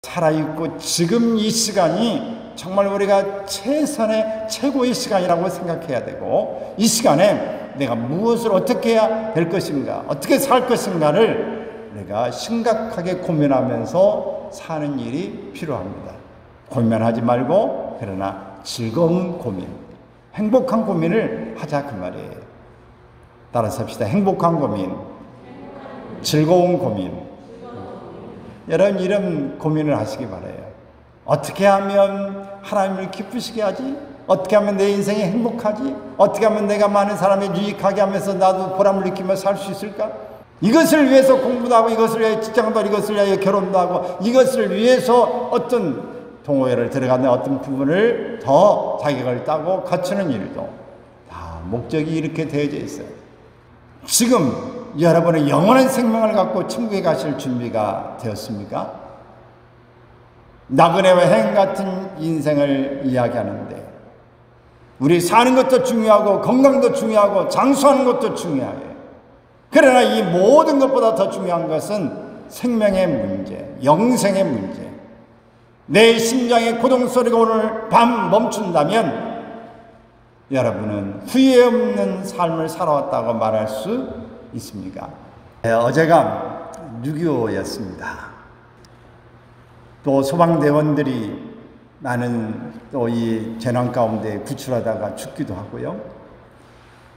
살아있고 지금 이 시간이 정말 우리가 최고의 시간이라고 생각해야 되고, 이 시간에 내가 무엇을 어떻게 해야 될 것인가, 어떻게 살 것인가를 내가 심각하게 고민하면서 사는 일이 필요합니다. 고민하지 말고, 그러나 즐거운 고민, 행복한 고민을 하자 그 말이에요. 따라서 합시다. 행복한 고민, 즐거운 고민. 여러분 이런 고민을 하시기 바라요. 어떻게 하면 하나님을 기쁘시게 하지? 어떻게 하면 내 인생이 행복하지? 어떻게 하면 내가 많은 사람을 유익하게 하면서 나도 보람을 느끼며 살 수 있을까? 이것을 위해서 공부도 하고, 이것을 위해 직장도 하고, 이것을 위해 결혼도 하고, 이것을 위해서 어떤 동호회를 들어가는 어떤 부분을 더 자격을 따고 갖추는 일도 다 목적이 이렇게 되어져 있어요. 지금 여러분의 영원한 생명을 갖고 천국에 가실 준비가 되었습니까? 나그네와 행 같은 인생을 이야기하는데, 우리 사는 것도 중요하고 건강도 중요하고 장수하는 것도 중요해요. 그러나 이 모든 것보다 더 중요한 것은 생명의 문제, 영생의 문제. 내 심장의 고동소리가 오늘 밤 멈춘다면 여러분은 후회 없는 삶을 살아왔다고 말할 수 있습니까? 어제가 6.25였습니다. 또 소방대원들이 많은 또 이 재난 가운데 구출하다가 죽기도 하고요.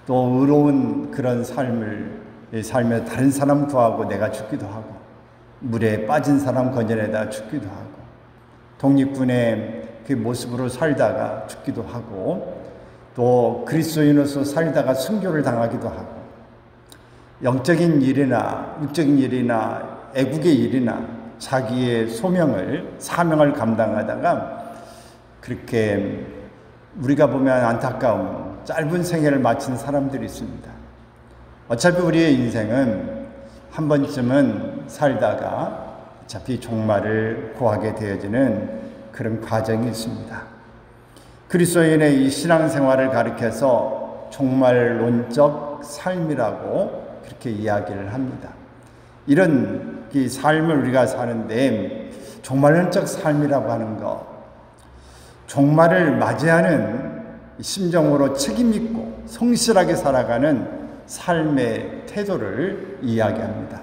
또 의로운 그런 삶에 다른 사람 구하고 내가 죽기도 하고, 물에 빠진 사람 건져내다 죽기도 하고, 독립군의 그 모습으로 살다가 죽기도 하고, 또 그리스도인으로서 살다가 순교를 당하기도 하고, 영적인 일이나 육적인 일이나 애국의 일이나 자기의 사명을 감당하다가 그렇게 우리가 보면 안타까운 짧은 생애를 마친 사람들이 있습니다. 어차피 우리의 인생은 한 번쯤은 살다가 어차피 종말을 고하게 되어지는 그런 과정이 있습니다. 그리스도인의 이 신앙생활을 가리켜서 종말론적 삶이라고 그렇게 이야기를 합니다. 이런 이 삶을 우리가 사는데 종말론적 삶이라고 하는 것, 종말을 맞이하는 심정으로 책임있고 성실하게 살아가는 삶의 태도를 이야기합니다.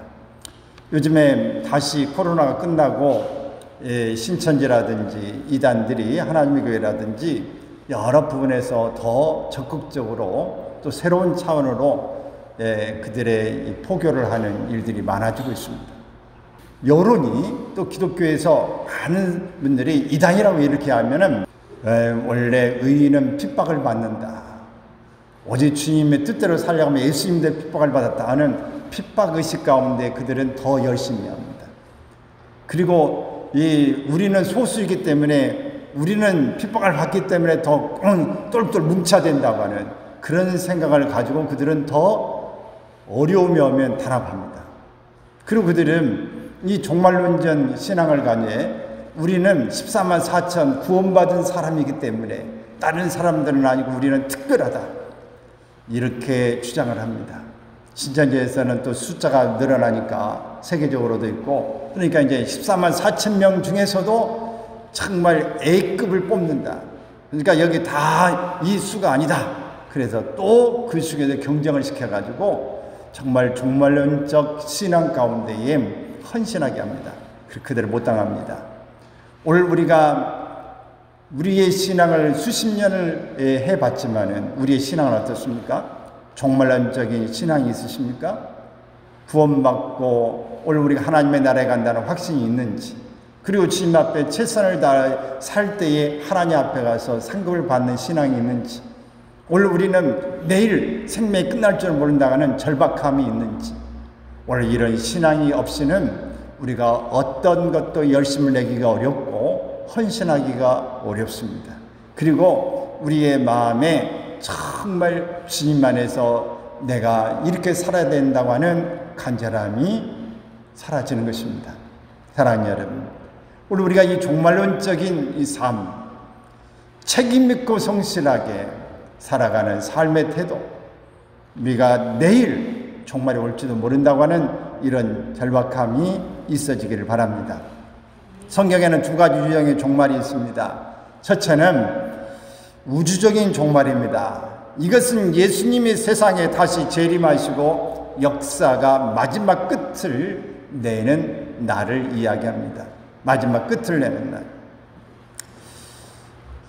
요즘에 다시 코로나가 끝나고 신천지라든지 이단들이, 하나님의 교회라든지 여러 부분에서 더 적극적으로 또 새로운 차원으로 그들의 포교를 하는 일들이 많아지고 있습니다. 여론이 또 기독교에서 많은 분들이 이단이라고 이렇게 하면은 원래 의인은 핍박을 받는다, 오직 주님의 뜻대로 살려고 하면 예수님도 핍박을 받았다 하는 핍박의식 가운데 그들은 더 열심히 합니다. 그리고 우리는 소수이기 때문에, 우리는 핍박을 받기 때문에 더 똘똘 뭉쳐야 된다고 하는 그런 생각을 가지고 그들은 더 어려움이 오면 단합합니다. 그리고 그들은 이 종말론전 신앙을 가지고 우리는 14만 4천 구원받은 사람이기 때문에 다른 사람들은 아니고 우리는 특별하다, 이렇게 주장을 합니다. 신천지에서는 또 숫자가 늘어나니까 세계적으로도 있고, 그러니까 이제 14만 4천 명 중에서도 정말 A급을 뽑는다. 그러니까 여기 다 이 수가 아니다. 그래서 또 그 속에서 경쟁을 시켜가지고 정말 종말론적 신앙 가운데에 헌신하게 합니다. 그들을 못 당합니다. 오늘 우리가 우리의 신앙을 수십 년을 해봤지만은 우리의 신앙은 어떻습니까? 종말론적인 신앙이 있으십니까? 구원받고 오늘 우리가 하나님의 나라에 간다는 확신이 있는지, 그리고 주님 앞에 최선을 다해 살 때에 하나님 앞에 가서 상급을 받는 신앙이 있는지, 오늘 우리는 내일 생명이 끝날 줄 모른다는 절박함이 있는지, 오늘 이런 신앙이 없이는 우리가 어떤 것도 열심을 내기가 어렵고 헌신하기가 어렵습니다. 그리고 우리의 마음에 정말 주님 안에서 내가 이렇게 살아야 된다고 하는 간절함이 사라지는 것입니다. 사랑하는 여러분, 오늘 우리가 이 종말론적인 이 삶, 책임있고 성실하게 살아가는 삶의 태도, 우리가 내일 종말이 올지도 모른다고 하는 이런 절박함이 있어지기를 바랍니다. 성경에는 두 가지 유형의 종말이 있습니다. 첫째는 우주적인 종말입니다. 이것은 예수님이 세상에 다시 재림하시고 역사가 마지막 끝을 내는 날을 이야기합니다. 마지막 끝을 내는 날.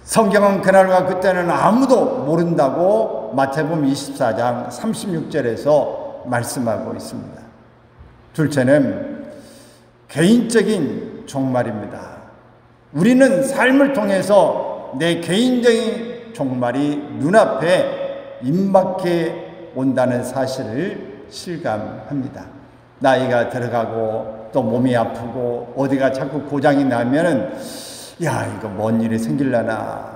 성경은 그날과 그때는 아무도 모른다고 마태복음 24장 36절에서 말씀하고 있습니다. 둘째는 개인적인 종말입니다. 우리는 삶을 통해서 내 개인적인 종말이 눈앞에 임박해 온다는 사실을 실감합니다. 나이가 들어가고 또 몸이 아프고 어디가 자꾸 고장이 나면은 야, 이거 뭔 일이 생길라나,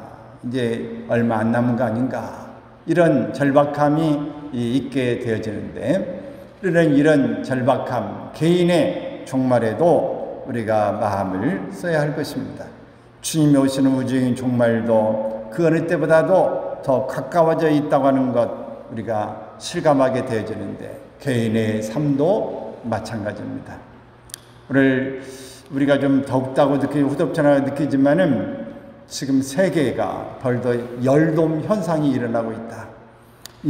이제 얼마 안 남은 거 아닌가, 이런 절박함이 있게 되어지는데, 이런 절박함, 개인의 종말에도 우리가 마음을 써야 할 것입니다. 주님이 오시는 우주적인 종말도 그 어느 때보다도 더 가까워져 있다고 하는 것 우리가 실감하게 되어지는데, 개인의 삶도 마찬가지입니다. 오늘 우리가 좀 덥다고 느끼고 후덥잖아 느끼지만은 지금 세계가 벌써 열돔 현상이 일어나고 있다.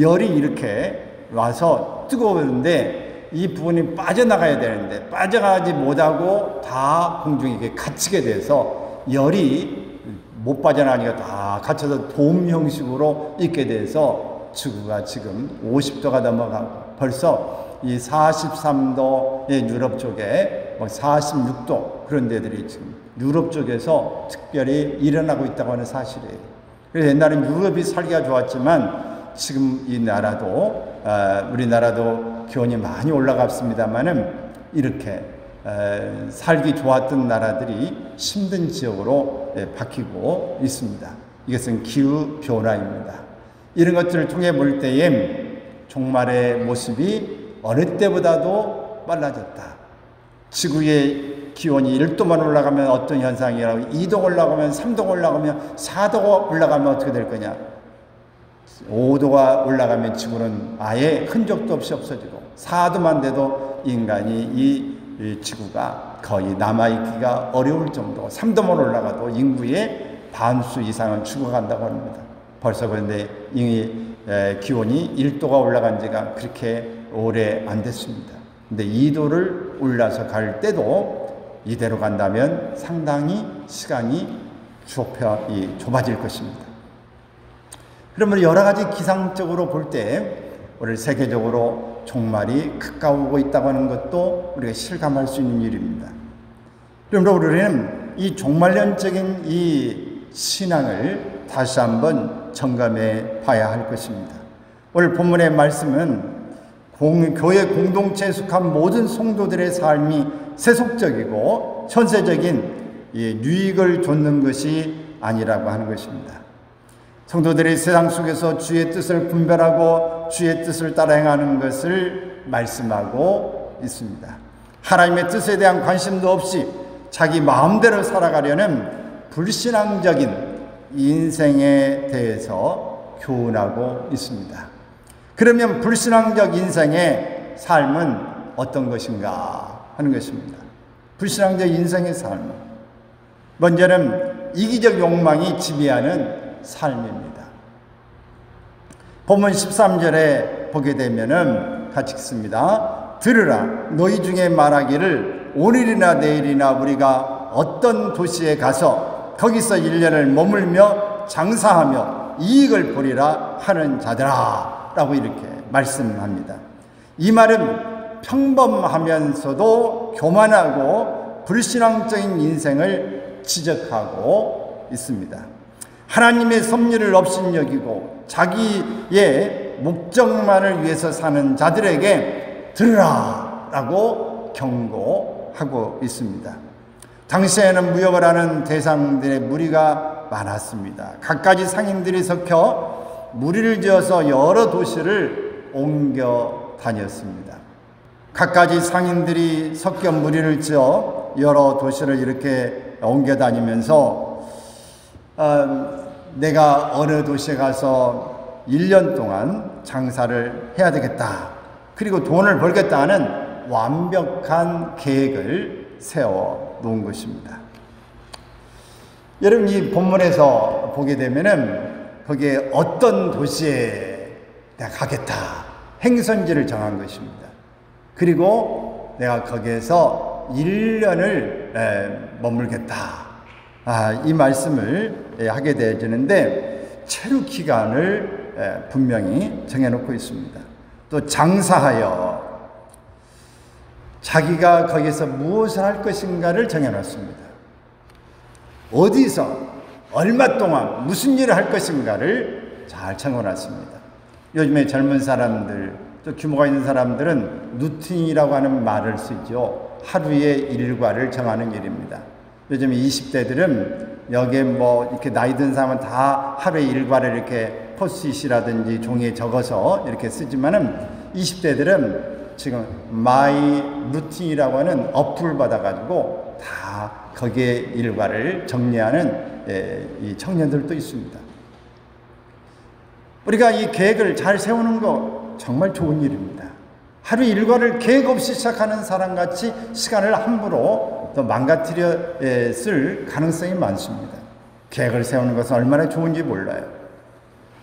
열이 이렇게 와서 뜨거운데 이 부분이 빠져나가야 되는데 빠져나가지 못하고 다 공중에 갇히게 돼서 열이 못 빠져나가니까 다 갇혀서 돔 형식으로 있게 돼서 지구가 지금 50도가 넘어가고 벌써 이 43도의 유럽 쪽에 46도 그런 데들이 지금 유럽 쪽에서 특별히 일어나고 있다고 하는 사실이에요. 그래서 옛날엔 유럽이 살기가 좋았지만 지금 이 나라도 우리나라도 기온이 많이 올라갔습니다만은 이렇게 살기 좋았던 나라들이 힘든 지역으로 바뀌고 있습니다. 이것은 기후 변화입니다. 이런 것들을 통해 볼 때에 종말의 모습이 어느 때보다도 빨라졌다. 지구의 기온이 1도만 올라가면 어떤 현상이라고, 2도 올라가면 3도 올라가면 4도가 올라가면 어떻게 될 거냐. 5도가 올라가면 지구는 아예 흔적도 없이 없어지고 4도만 돼도 인간이 이 지구가 거의 남아있기가 어려울 정도, 3도만 올라가도 인구의 반수 이상은 죽어간다고 합니다. 벌써 그런데 이미 기온이 1도가 올라간 지가 그렇게 오래 안 됐습니다. 근데 2도를 올라서 갈 때도 이대로 간다면 상당히 시간이 좁아질 것입니다. 그러면 여러 가지 기상적으로 볼 때 오늘 세계적으로 종말이 가까우고 있다고 하는 것도 우리가 실감할 수 있는 일입니다. 그러므로 우리는 이 종말론적인 이 신앙을 다시 한번 점검해 봐야 할 것입니다. 오늘 본문의 말씀은 교회 공동체에 속한 모든 성도들의 삶이 세속적이고 현세적인 유익을 좇는 것이 아니라고 하는 것입니다. 성도들이 세상 속에서 주의 뜻을 분별하고 주의 뜻을 따라 행하는 것을 말씀하고 있습니다. 하나님의 뜻에 대한 관심도 없이 자기 마음대로 살아가려는 불신앙적인 인생에 대해서 교훈하고 있습니다. 그러면 불신앙적 인생의 삶은 어떤 것인가 하는 것입니다. 불신앙적 인생의 삶은 먼저는 이기적 욕망이 지배하는 삶입니다. 본문 13절에 보게 되면은 같이 읽습니다. 들으라, 너희 중에 말하기를 오늘이나 내일이나 우리가 어떤 도시에 가서 거기서 1년을 머물며 장사하며 이익을 보리라 하는 자들아 라고 이렇게 말씀합니다. 이 말은 평범하면서도 교만하고 불신앙적인 인생을 지적하고 있습니다. 하나님의 섭리를 업신여기고 자기의 목적만을 위해서 사는 자들에게 들으라 라고 경고하고 있습니다. 당시에는 무역을 하는 대상들의 무리가 많았습니다. 갖가지 상인들이 섞여 무리를 지어서 여러 도시를 옮겨 다녔습니다. 갖가지 상인들이 섞여 무리를 지어 여러 도시를 이렇게 옮겨 다니면서 내가 어느 도시에 가서 1년 동안 장사를 해야 되겠다, 그리고 돈을 벌겠다 하는 완벽한 계획을 세워 놓은 것입니다. 여러분 이 본문에서 보게 되면은 거기에 어떤 도시에 내가 가겠다 행선지를 정한 것입니다. 그리고 내가 거기에서 1년을 머물겠다. 이 말씀을 하게 되어지는데 체류 기간을 분명히 정해놓고 있습니다. 또 장사하여 자기가 거기서 무엇을 할 것인가를 정해놨습니다. 어디서 얼마 동안 무슨 일을 할 것인가를 잘 정해놨습니다. 요즘에 젊은 사람들 또 규모가 있는 사람들은 루틴이라고 하는 말을 쓰죠. 하루의 일과를 정하는 일입니다. 요즘 20대들은 여기에 뭐 이렇게 나이 든 사람은 다 하루의 일과를 이렇게 포스트잇이라든지 종이에 적어서 이렇게 쓰지만은 20대들은 지금 마이 루틴이라고 하는 어플을 받아가지고 다 거기에 일과를 정리하는 이 청년들도 있습니다. 우리가 이 계획을 잘 세우는 거 정말 좋은 일입니다. 하루 일과를 계획 없이 시작하는 사람같이 시간을 함부로 또 망가뜨려 쓸 가능성이 많습니다. 계획을 세우는 것은 얼마나 좋은지 몰라요.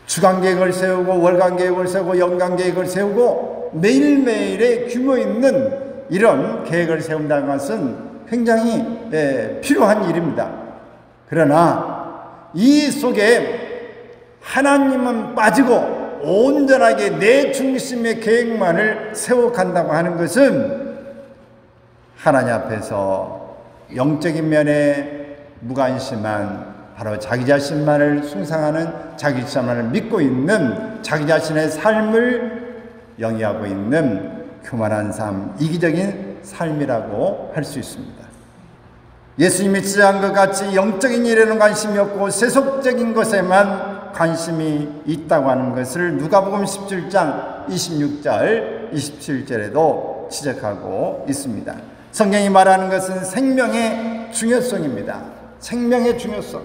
주간 계획을 세우고 월간 계획을 세우고 연간 계획을 세우고 매일매일의 규모 있는 이런 계획을 세운다는 것은 굉장히 필요한 일입니다. 그러나 이 속에 하나님은 빠지고 온전하게 내 중심의 계획만을 세워간다고 하는 것은 하나님 앞에서 영적인 면에 무관심한 바로 자기 자신만을 숭상하는 자기 자신만을 믿고 있는 자기 자신의 삶을 영위하고 있는 교만한 삶, 이기적인 삶이라고 할 수 있습니다. 예수님이 지적한 것 같이 영적인 일에는 관심이 없고 세속적인 것에만 관심이 있다고 하는 것을 누가복음 17장 26절 27절에도 지적하고 있습니다. 성경이 말하는 것은 생명의 중요성입니다. 생명의 중요성.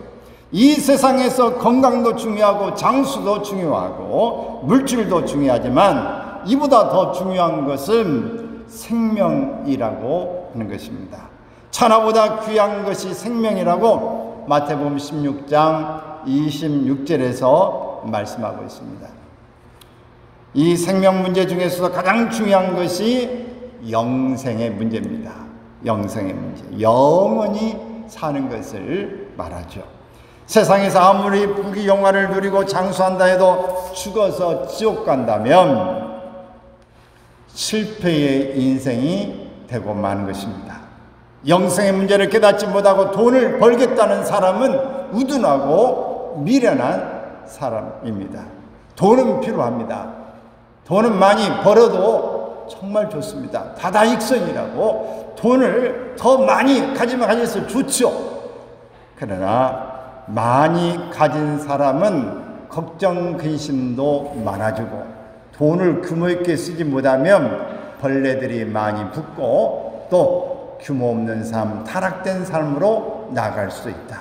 이 세상에서 건강도 중요하고 장수도 중요하고 물질도 중요하지만 이보다 더 중요한 것은 생명이라고 하는 것입니다. 천하보다 귀한 것이 생명이라고 마태복음 16장 26절에서 말씀하고 있습니다. 이 생명 문제 중에서도 가장 중요한 것이 영생의 문제입니다. 영생의 문제. 영원히 사는 것을 말하죠. 세상에서 아무리 부귀 영화를 누리고 장수한다 해도 죽어서 지옥 간다면 실패의 인생이 되고 마는 것입니다. 영생의 문제를 깨닫지 못하고 돈을 벌겠다는 사람은 우둔하고 미련한 사람입니다. 돈은 필요합니다. 돈은 많이 벌어도 정말 좋습니다. 다다익선이라고 돈을 더 많이 가지면 가질수록 좋죠. 그러나 많이 가진 사람은 걱정 근심도 많아지고 돈을 규모 있게 쓰지 못하면 벌레들이 많이 붙고 또 규모 없는 삶, 타락된 삶으로 나아갈 수 있다.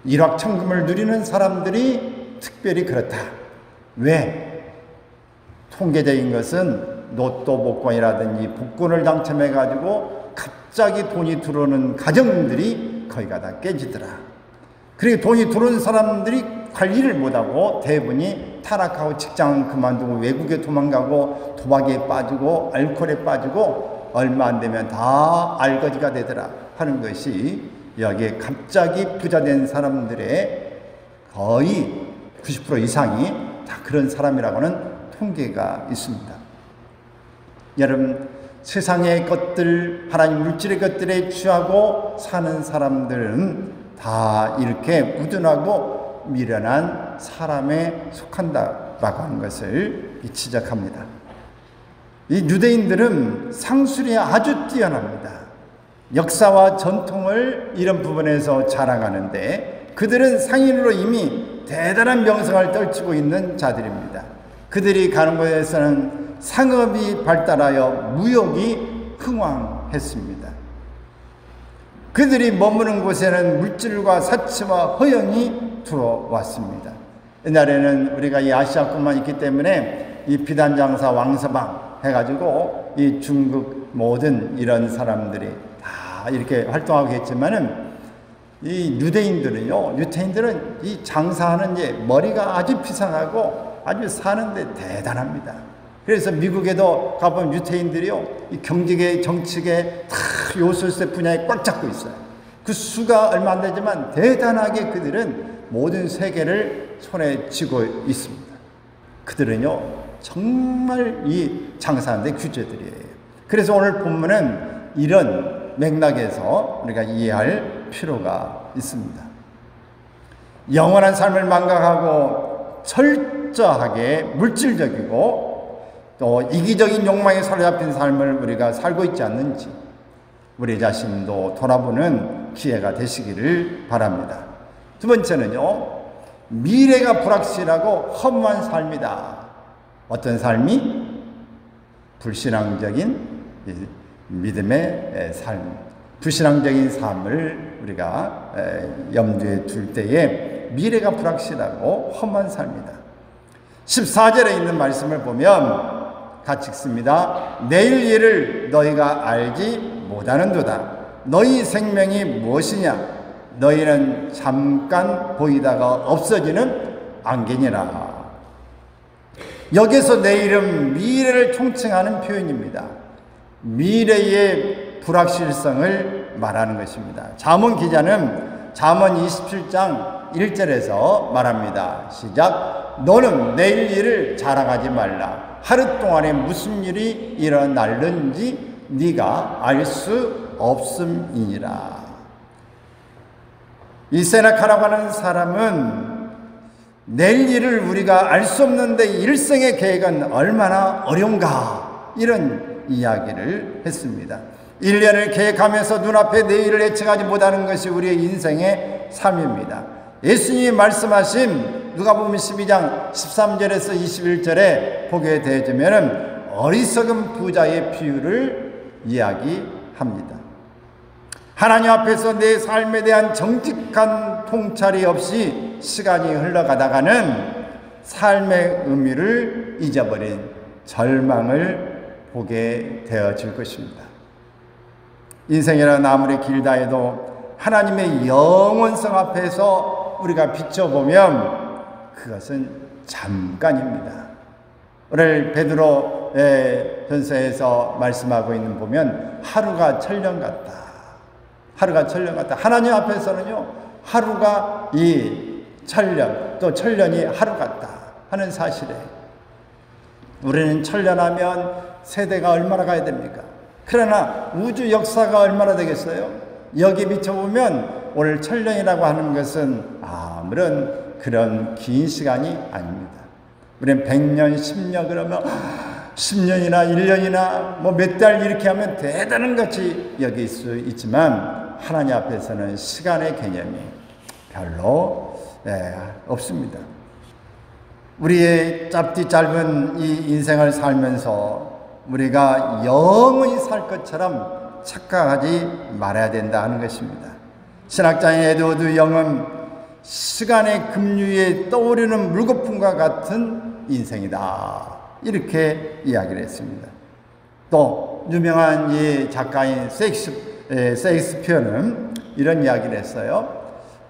일확천금을 누리는 사람들이 특별히 그렇다. 왜? 통계적인 것은 로또 복권이라든지 복권을 당첨해가지고 갑자기 돈이 들어오는 가정들이 거의 다 깨지더라. 그리고 돈이 들어오는 사람들이 관리를 못하고 대부분이 타락하고 직장을 그만두고 외국에 도망가고 도박에 빠지고 알코올에 빠지고 얼마 안 되면 다 알거지가 되더라 하는 것이 여기에 갑자기 부자된 사람들의 거의 90% 이상이 다 그런 사람이라고는 통계가 있습니다. 여러분, 세상의 것들, 하나님 물질의 것들에 취하고 사는 사람들은 다 이렇게 우둔하고 미련한 사람에 속한다라고 하는 것을 지적합니다. 이 유대인들은 상술이 아주 뛰어납니다. 역사와 전통을 이런 부분에서 자랑하는데 그들은 상인으로 이미 대단한 명성을 떨치고 있는 자들입니다. 그들이 가는 곳에서는 상업이 발달하여 무역이 흥왕했습니다. 그들이 머무는 곳에는 물질과 사치와 허영이 들어왔습니다. 옛날에는 우리가 이 아시아권만 있기 때문에 이 비단장사 왕서방 해가지고 이 중국 모든 이런 사람들이 다 이렇게 활동하고 했지만은 이 유대인들은 이 장사하는 머리가 아주 비상하고 아주 사는데 대단합니다. 그래서 미국에도 가보면 유태인들이요, 이 경제계, 정치계 다 요술세 분야에 꽉 잡고 있어요. 그 수가 얼마 안 되지만 대단하게 그들은 모든 세계를 손에 쥐고 있습니다. 그들은요, 정말 이 장사하는데 규제들이에요. 그래서 오늘 본문은 이런 맥락에서 우리가 이해할 필요가 있습니다. 영원한 삶을 망각하고 철저하게 물질적이고 또 이기적인 욕망에 사로잡힌 삶을 우리가 살고 있지 않는지 우리 자신도 돌아보는 기회가 되시기를 바랍니다. 두 번째는요, 미래가 불확실하고 허무한 삶이다. 어떤 삶이? 불신앙적인 믿음의 삶, 불신앙적인 삶을 우리가 염두에 둘 때에 미래가 불확실하고 험한 삶이다. 14절에 있는 말씀을 보면 같이 읽습니다. 내일 일을 너희가 알지 못하는도다. 너희 생명이 무엇이냐? 너희는 잠깐 보이다가 없어지는 안개니라. 여기서 내일은 미래를 총칭하는 표현입니다. 미래의 불확실성을 말하는 것입니다. 잠언 기자는 잠언 27장 1절에서 말합니다. 시작. 너는 내일 일을 자랑하지 말라. 하루 동안에 무슨 일이 일어날는지 네가 알 수 없음이니라. 이 세나카라고 하는 사람은 내일 일을 우리가 알 수 없는데 일생의 계획은 얼마나 어려운가, 이런 이야기를 했습니다. 1년을 계획하면서 눈앞에 내일을 예측하지 못하는 것이 우리의 인생의 삶입니다. 예수님이 말씀하신 누가복음 12장 13절에서 21절에 보게 되면 어리석은 부자의 비유를 이야기합니다. 하나님 앞에서 내 삶에 대한 정직한 통찰이 없이 시간이 흘러가다가는 삶의 의미를 잊어버린 절망을 보게 되어질 것입니다. 인생이란 아무리 길다 해도 하나님의 영원성 앞에서 우리가 비춰보면 그것은 잠깐입니다. 오늘 베드로의 전서에서 말씀하고 있는 보면 하루가 천년 같다. 하루가 천년 같다. 하나님 앞에서는요, 하루가 이 천년, 또 천년이 하루 같다 하는 사실에 우리는 천년하면 세대가 얼마나 가야 됩니까? 그러나 우주 역사가 얼마나 되겠어요? 여기 비춰보면 오늘 천년이라고 하는 것은 아무런 그런 긴 시간이 아닙니다. 우리는 100년, 10년 그러면 10년이나 1년이나 뭐 몇 달 이렇게 하면 대단한 것이 여길 수 있지만 하나님 앞에서는 시간의 개념이 별로 없습니다. 우리의 짧디 짧은 이 인생을 살면서 우리가 영원히 살 것처럼 착각하지 말아야 된다 하는 것입니다. 신학자인 에드워드 영은 시간의 급류에 떠오르는 물거품과 같은 인생이다, 이렇게 이야기를 했습니다. 또 유명한 이 작가인 셰익스피어는 이런 이야기를 했어요.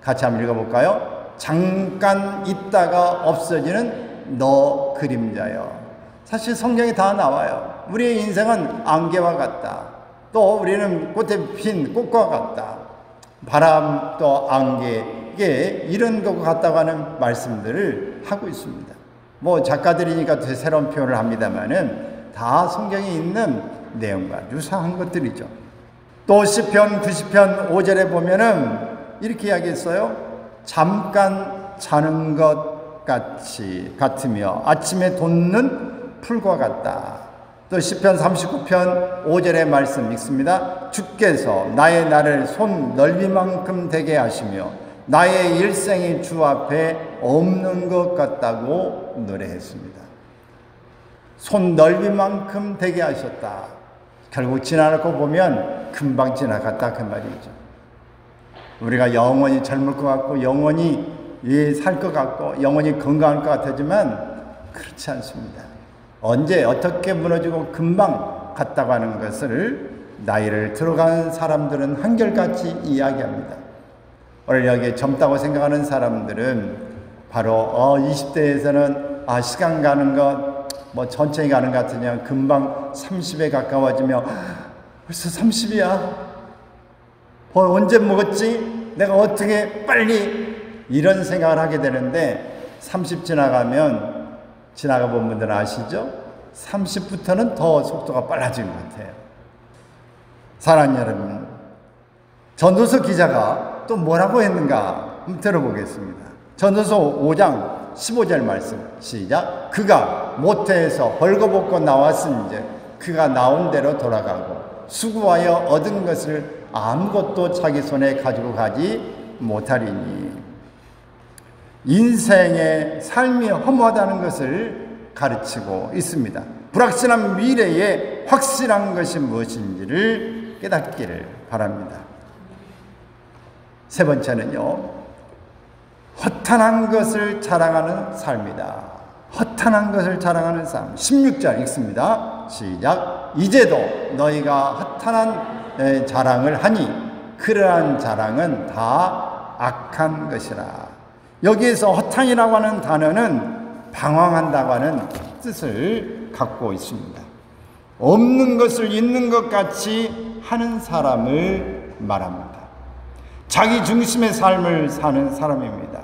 같이 한번 읽어볼까요? 잠깐 있다가 없어지는 너 그림자여. 사실 성경에 다 나와요. 우리의 인생은 안개와 같다. 또 우리는 꽃에 핀 꽃과 같다. 바람 또 안개, 이게 이런 것 같다고 하는 말씀들을 하고 있습니다. 뭐 작가들이니까 새로운 표현을 합니다만은 다 성경에 있는 내용과 유사한 것들이죠. 또 시편 90편 5절에 보면은 이렇게 이야기했어요. 잠깐 자는 것 같으며 아침에 돋는 풀과 같다. 또 시편 39편 5절의 말씀 읽습니다. 주께서 나의 날을 손 넓이만큼 되게 하시며 나의 일생이 주 앞에 없는 것 같다고 노래했습니다. 손 넓이만큼 되게 하셨다. 결국 지나고 보면 금방 지나갔다 그 말이죠. 우리가 영원히 젊을 것 같고 영원히 살 것 같고 영원히 건강할 것 같지만 그렇지 않습니다. 언제 어떻게 무너지고 금방 갔다고 하는 것을 나이를 들어간 사람들은 한결같이 이야기합니다. 오늘 여기 젊다고 생각하는 사람들은 바로 20대에서는 시간 가는 것 뭐 천천히 가는 것 같으냐, 금방 30에 가까워지며 벌써 30이야, 언제 먹었지, 내가 어떻게 빨리, 이런 생각을 하게 되는데 30 지나가 본 분들은 아시죠? 30부터는 더 속도가 빨라진 것 같아요. 사랑하는 여러분, 전도서 기자가 또 뭐라고 했는가 한번 들어보겠습니다. 전도서 5장 15절 말씀 시작. 그가 모태에서 벌거벗고 나왔은즉 그가 나온 대로 돌아가고 수고하여 얻은 것을 아무것도 자기 손에 가지고 가지 못하리니. 인생의 삶이 허무하다는 것을 가르치고 있습니다. 불확실한 미래에 확실한 것이 무엇인지를 깨닫기를 바랍니다. 세 번째는요, 허탄한 것을 자랑하는 삶이다. 허탄한 것을 자랑하는 삶. 16절 읽습니다. 시작. 이제도 너희가 허탄한 자랑을 하니 그러한 자랑은 다 악한 것이라. 여기에서 허탄이라고 하는 단어는 방황한다고 하는 뜻을 갖고 있습니다. 없는 것을 있는 것 같이 하는 사람을 말합니다. 자기 중심의 삶을 사는 사람입니다.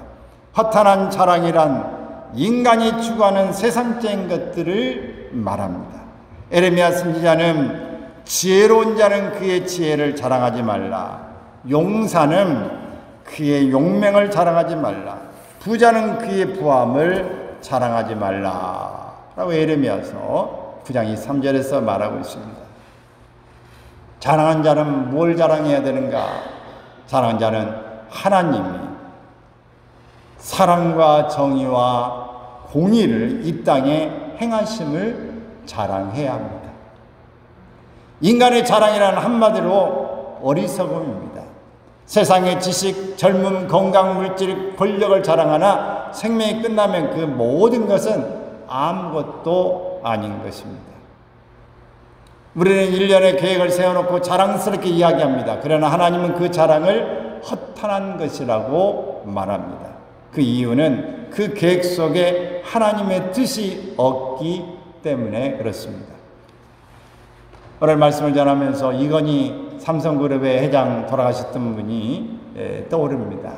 허탄한 자랑이란 인간이 추구하는 세상적인 것들을 말합니다. 에레미야 선지자는 지혜로운 자는 그의 지혜를 자랑하지 말라. 용사는 그의 용맹을 자랑하지 말라. 부자는 그의 부함을 자랑하지 말라. 라고 에레미야서 9장 23절에서 말하고 있습니다. 자랑한 자는 뭘 자랑해야 되는가? 자랑한 자는 하나님이 사랑과 정의와 공의를 이 땅에 행하심을 자랑해야 합니다. 인간의 자랑이라는 한마디로 어리석음입니다. 세상의 지식, 젊음, 건강, 물질, 권력을 자랑하나 생명이 끝나면 그 모든 것은 아무것도 아닌 것입니다. 우리는 1년의 계획을 세워놓고 자랑스럽게 이야기합니다. 그러나 하나님은 그 자랑을 허탄한 것이라고 말합니다. 그 이유는 그 계획 속에 하나님의 뜻이 없기 때문에 그렇습니다. 오늘 말씀을 전하면서 이건희 삼성그룹의 회장 돌아가셨던 분이 떠오릅니다.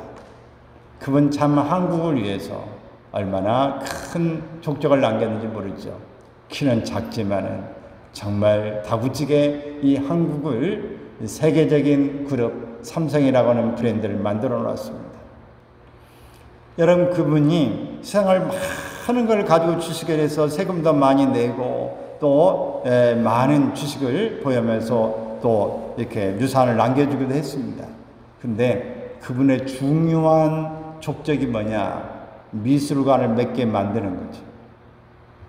그분 참 한국을 위해서 얼마나 큰 족적을 남겼는지 모르죠. 키는 작지만은 정말 다부지게 이 한국을 세계적인 그룹 삼성이라고 하는 브랜드를 만들어 놨습니다. 여러분, 그분이 세상을 많은 걸 가지고 주식을 해서 세금도 많이 내고 또 많은 주식을 보유하면서 또 이렇게 유산을 남겨주기도 했습니다. 근데 그분의 중요한 족적이 뭐냐? 미술관을 몇 개 만드는 거죠.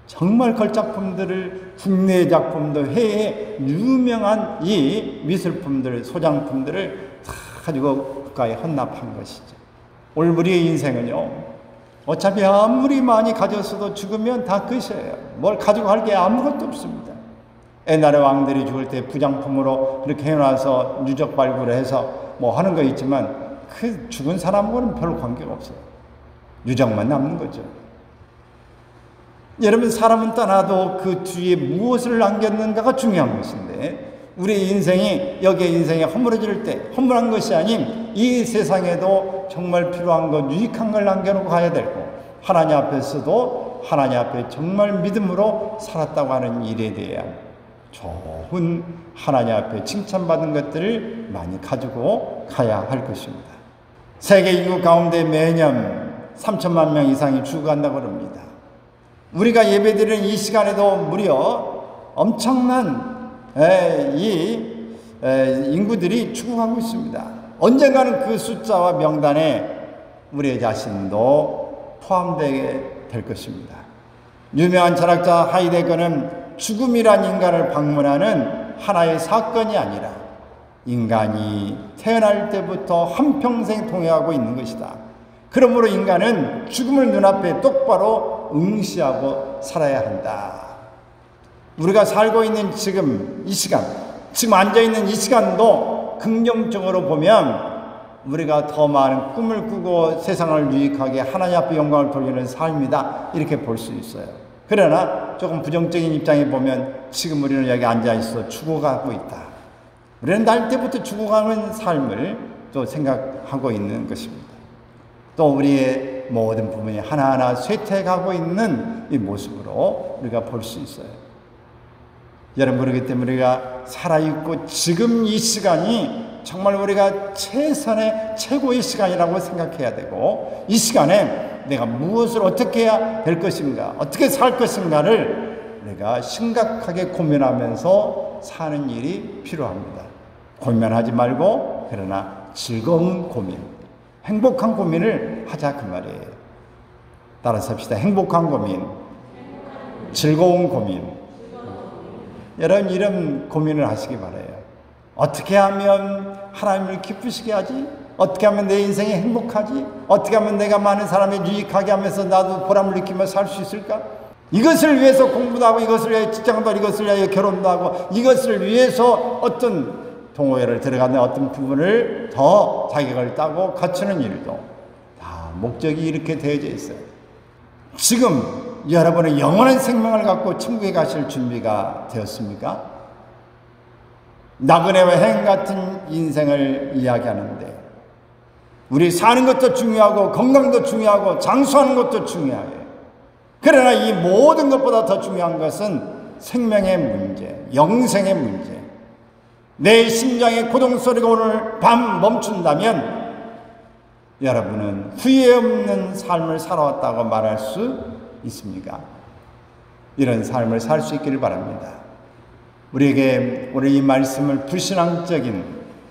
정말 걸작품들을, 국내 작품도 해외 유명한 이 미술품들, 소장품들을 다 가지고 국가에 헌납한 것이죠. 오늘 우리의 인생은요, 어차피 아무리 많이 가졌어도 죽으면 다 끝이에요. 뭘 가지고 갈 게 아무것도 없습니다. 옛날에 왕들이 죽을 때 부장품으로 그렇게 해놔서 유적 발굴을 해서 뭐 하는 거 있지만 그 죽은 사람하고는 별 관계가 없어요. 유적만 남는 거죠. 여러분, 사람은 떠나도 그 뒤에 무엇을 남겼는가가 중요한 것인데, 우리 인생이 여기에 인생이 허물어질 때 허물한 것이 아닌 이 세상에도 정말 필요한 것, 유익한 걸 남겨놓고 가야 되고, 하나님 앞에서도 하나님 앞에 정말 믿음으로 살았다고 하는 일에 대한 좋은 하나님 앞에 칭찬받은 것들을 많이 가지고 가야 할 것입니다. 세계 인구 가운데 매년 3천만 명 이상이 죽어간다고 합니다. 우리가 예배드리는 이 시간에도 무려 엄청난 인구들이 죽어가고 있습니다. 언젠가는 그 숫자와 명단에 우리 자신도 포함되게 될 것입니다. 유명한 철학자 하이데거는 죽음이란 인간을 방문하는 하나의 사건이 아니라 인간이 태어날 때부터 한평생 통해하고 있는 것이다. 그러므로 인간은 죽음을 눈앞에 똑바로 응시하고 살아야 한다. 우리가 살고 있는 지금 이 시간, 지금 앉아있는 이 시간도 긍정적으로 보면 우리가 더 많은 꿈을 꾸고 세상을 유익하게 하나님 앞에 영광을 돌리는 삶이다, 이렇게 볼 수 있어요. 그러나 조금 부정적인 입장에 보면 지금 우리는 여기 앉아있어 죽어가고 있다. 우리는 날 때부터 죽어가는 삶을 또 생각하고 있는 것입니다. 또 우리의 모든 부분이 하나하나 쇠퇴하고 있는 이 모습으로 우리가 볼 수 있어요. 여러분, 그렇기 때문에 우리가 살아있고 지금 이 시간이 정말 우리가 최선의 최고의 시간이라고 생각해야 되고, 이 시간에 내가 무엇을 어떻게 해야 될 것인가, 어떻게 살 것인가를 내가 심각하게 고민하면서 사는 일이 필요합니다. 고민하지 말고, 그러나 즐거운 고민, 행복한 고민을 하자, 그 말이에요. 따라서 합시다. 행복한 고민, 즐거운 고민. 여러분, 이런 고민을 하시기 바라요. 어떻게 하면 하나님을 기쁘시게 하지? 어떻게 하면 내 인생이 행복하지? 어떻게 하면 내가 많은 사람을 유익하게 하면서 나도 보람을 느끼며 살 수 있을까? 이것을 위해서 공부도 하고, 이것을 위해 직장도 하고, 이것을 위해 결혼도 하고, 이것을 위해서 어떤 동호회를 들어가는 어떤 부분을 더 자격을 따고 갖추는 일도 다 목적이 이렇게 되어져 있어요. 지금 여러분의 영원한 생명을 갖고 천국에 가실 준비가 되었습니까? 나그네와 행 같은 인생을 이야기하는데, 우리 사는 것도 중요하고 건강도 중요하고 장수하는 것도 중요해요. 그러나 이 모든 것보다 더 중요한 것은 생명의 문제, 영생의 문제. 내 심장의 고동소리가 오늘 밤 멈춘다면 여러분은 후회 없는 삶을 살아왔다고 말할 수 있습니까? 이런 삶을 살 수 있기를 바랍니다. 우리에게 오늘 이 말씀을 불신앙적인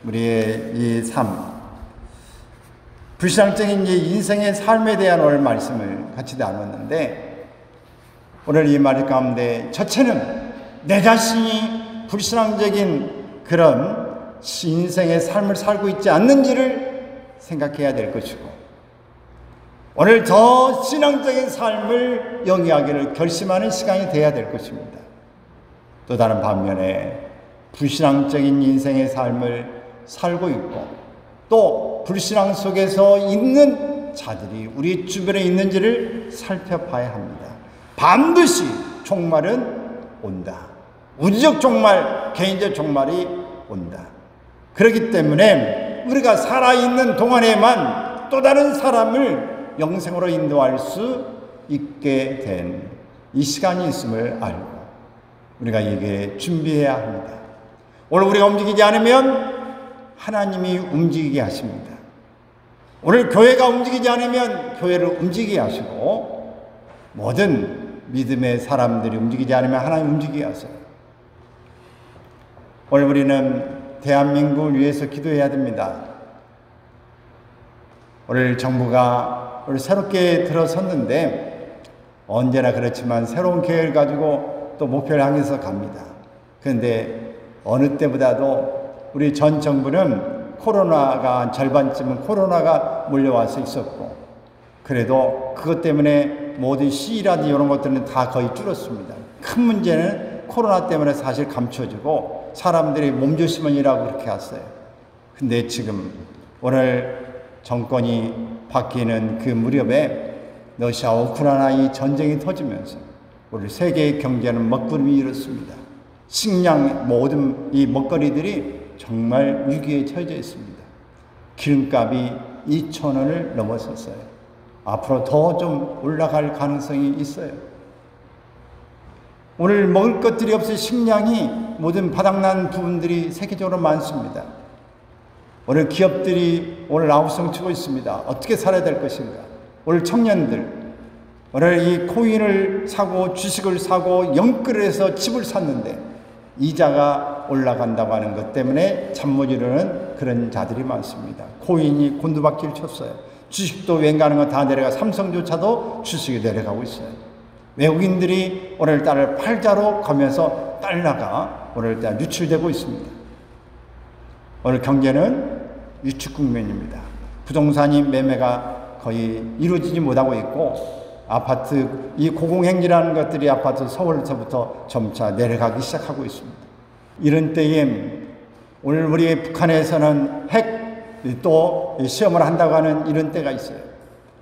우리의 이 삶, 불신앙적인 이 인생의 삶에 대한 오늘 말씀을 같이 나눴는데, 오늘 이 말 가운데 첫째는 내 자신이 불신앙적인 그런 인생의 삶을 살고 있지 않는지를 생각해야 될 것이고, 오늘 더 신앙적인 삶을 영위하기를 결심하는 시간이 되어야 될 것입니다. 또 다른 반면에 불신앙적인 인생의 삶을 살고 있고, 또 불신앙 속에서 있는 자들이 우리 주변에 있는지를 살펴봐야 합니다. 반드시 종말은 온다. 우주적 종말, 개인적 종말이 온다. 그렇기 때문에 우리가 살아있는 동안에만 또 다른 사람을 영생으로 인도할 수 있게 된 이 시간이 있음을 알고 우리가 이게 준비해야 합니다. 오늘 우리가 움직이지 않으면 하나님이 움직이게 하십니다. 오늘 교회가 움직이지 않으면 교회를 움직이게 하시고, 모든 믿음의 사람들이 움직이지 않으면 하나님 움직이게 하세요. 오늘 우리는 대한민국을 위해서 기도해야 됩니다. 오늘 정부가 오늘 새롭게 들어섰는데, 언제나 그렇지만 새로운 계획을 가지고 또 목표를 향해서 갑니다. 그런데 어느 때보다도 우리 전 정부는 코로나가 절반쯤은 코로나가 몰려와서 있었고, 그래도 그것 때문에 모든 시위라든지 이런 것들은 다 거의 줄었습니다. 큰 문제는 코로나 때문에 사실 감춰지고 사람들이 몸조심은이라고 그렇게 했어요. 근데 지금 오늘 정권이 바뀌는 그 무렵에 러시아와 우크라이나 이 전쟁이 터지면서 우리 세계의 경제는 먹구름이 일었습니다. 식량 모든 이 먹거리들이 정말 위기에 처해져 있습니다. 기름값이 2,000원을 넘어섰어요. 앞으로 더 좀 올라갈 가능성이 있어요. 오늘 먹을 것들이 없어 식량이 모든 바닥난 부분들이 세계적으로 많습니다. 오늘 기업들이 오늘 아우성치고 있습니다. 어떻게 살아야 될 것인가? 오늘 청년들, 오늘 이 코인을 사고 주식을 사고 영끌을 해서 집을 샀는데 이자가 올라간다고 하는 것 때문에 잠 못 이루는 그런 자들이 많습니다. 코인이 곤두박질 쳤어요. 주식도 웬가는 건 다 내려가, 삼성조차도 주식이 내려가고 있어요. 외국인들이 오늘따라 팔자로 가면서 달러가 오늘따라 유출되고 있습니다. 오늘 경제는 위축 국면입니다. 부동산이 매매가 거의 이루어지지 못하고 있고, 아파트, 이 고공행지라는 것들이 아파트 서울서부터 점차 내려가기 시작하고 있습니다. 이런 때에 오늘 우리 북한에서는 핵 또 시험을 한다고 하는 이런 때가 있어요.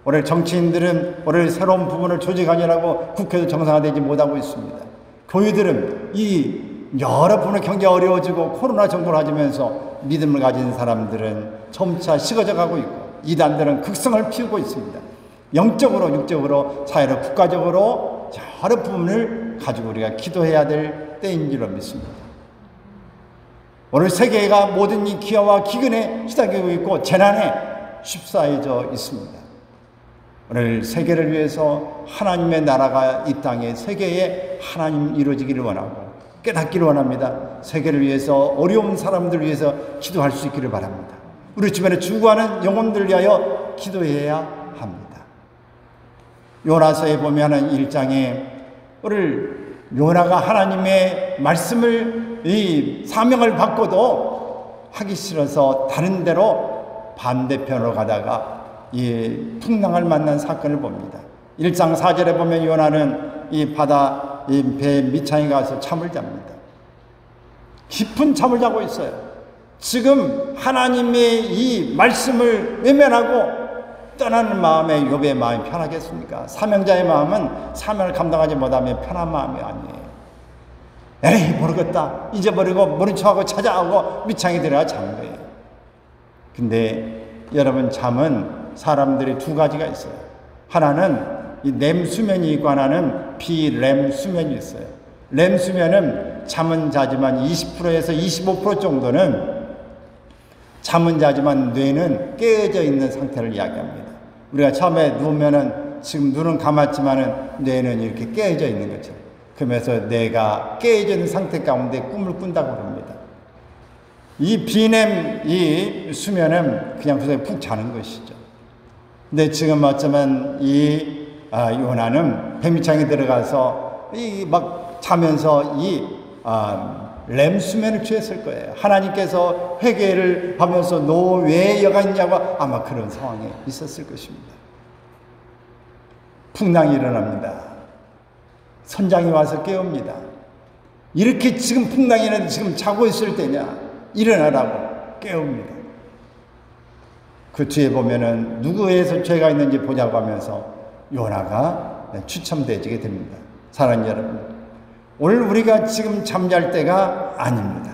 오늘 정치인들은 오늘 새로운 부분을 조직하느라고 국회도 정상화되지 못하고 있습니다. 교회들은 이 여러 부분의 경제가 어려워지고 코로나 정도를 가지면서 믿음을 가진 사람들은 점차 식어져 가고 있고, 이단들은 극성을 피우고 있습니다. 영적으로, 육적으로, 사회로, 국가적으로 여러 부분을 가지고 우리가 기도해야 될 때인 줄로 믿습니다. 오늘 세계가 모든 이 기아와 기근에 시달리고 있고 재난에 휩싸여져 있습니다. 오늘 세계를 위해서 하나님의 나라가 이 땅에 세계에 하나님 이루어지기를 원하고 깨닫기를 원합니다. 세계를 위해서, 어려운 사람들 위해서 기도할 수 있기를 바랍니다. 우리 주변에 죽어가는 영혼들 위하여 기도해야 합니다. 요나서에 보면은 1장에 오늘 요나가 하나님의 말씀을, 이 사명을 받고도 하기 싫어서 다른 데로 반대편으로 가다가 이 풍랑을 만난 사건을 봅니다. 1장 4절에 보면 요나는 이 바다, 이 배 밑창에 가서 잠을 잡니다. 깊은 잠을 자고 있어요. 지금 하나님의 이 말씀을 외면하고 떠나는 마음에 욥의 마음이 편하겠습니까? 사명자의 마음은 사명을 감당하지 못하면 편한 마음이 아니에요. 에이, 모르겠다, 잊어버리고 모른 척하고 찾아오고 밑창에 들어가 자는 거예요. 근데 여러분, 잠은 사람들이 두 가지가 있어요. 하나는 이 렘 수면이 있고 하나는 비렘 수면이 있어요. 렘 수면은 잠은 자지만 20%에서 25% 정도는 잠은 자지만 뇌는 깨어져 있는 상태를 이야기합니다. 우리가 처음에 누우면은 지금 눈은 감았지만은 뇌는 이렇게 깨어져 있는 것처럼, 그러면서 뇌가 깨어져 있는 상태 가운데 꿈을 꾼다고 합니다. 이 비렘, 이 수면은 그냥 푹 자는 것이죠. 근데 지금 어쩌면 이 요나는 배밑창에 들어가서 막 자면서 렘 수면을 취했을 거예요. 하나님께서 회개를 하면서 너 왜 여가 있냐고 아마 그런 상황에 있었을 것입니다. 풍랑이 일어납니다. 선장이 와서 깨웁니다. 이렇게 지금 풍랑이 일어나는데 지금 자고 있을 때냐, 일어나라고 깨웁니다. 그 뒤에 보면은 누구에서 죄가 있는지 보자고 하면서 요나가 추첨되어지게 됩니다. 사랑하는 여러분, 오늘 우리가 지금 잠잘 때가 아닙니다.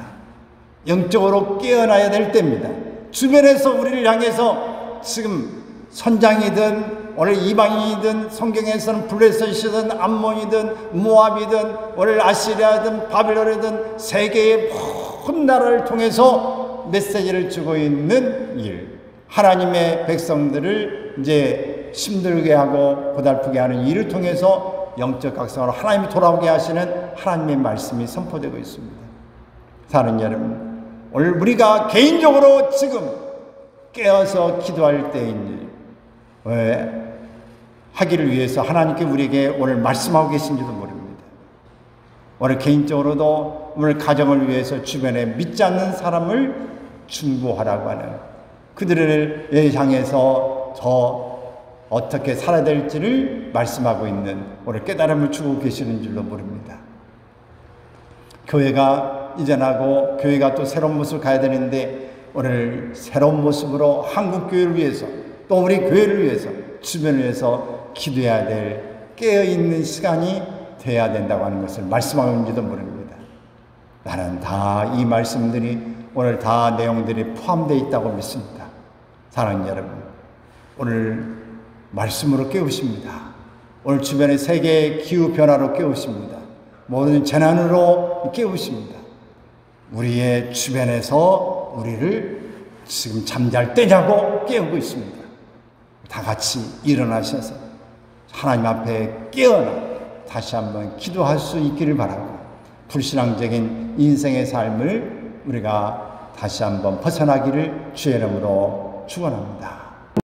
영적으로 깨어나야 될 때입니다. 주변에서 우리를 향해서 지금 선장이든 오늘 이방인이든 성경에서는 블레셋이든 암몬이든 모압이든 오늘 아시리아든 바빌론이든 세계의 모든 나라를 통해서 메시지를 주고 있는 일, 하나님의 백성들을 이제 힘들게 하고 고달프게 하는 일을 통해서 영적 각성으로 하나님이 돌아오게 하시는 하나님의 말씀이 선포되고 있습니다. 사랑하는 여러분, 오늘 우리가 개인적으로 지금 깨어서 기도할 때인 일 하기를 위해서 하나님께 우리에게 오늘 말씀하고 계신지도 모릅니다. 오늘 개인적으로도 오늘 가정을 위해서 주변에 믿지 않는 사람을 중보하라고 하는, 그들을 향해서 어떻게 살아야 될지를 말씀하고 있는 오늘 깨달음을 주고 계시는 줄로 모릅니다. 교회가 이전하고 교회가 또 새로운 모습을 가야 되는데, 오늘 새로운 모습으로 한국교회를 위해서 또 우리 교회를 위해서 주변을 위해서 기도해야 될 깨어있는 시간이 돼야 된다고 하는 것을 말씀하고 있는지도 모릅니다. 나는 다 이 말씀들이 오늘 다 내용들이 포함되어 있다고 믿습니다. 사랑하는 여러분, 오늘 말씀으로 깨우십니다. 오늘 주변의 세계의 기후변화로 깨우십니다. 모든 재난으로 깨우십니다. 우리의 주변에서 우리를 지금 잠잘 때냐고 깨우고 있습니다. 다 같이 일어나셔서 하나님 앞에 깨어나 다시 한번 기도할 수 있기를 바라고, 불신앙적인 인생의 삶을 우리가 다시 한번 벗어나기를 주의 이름으로 축원합니다.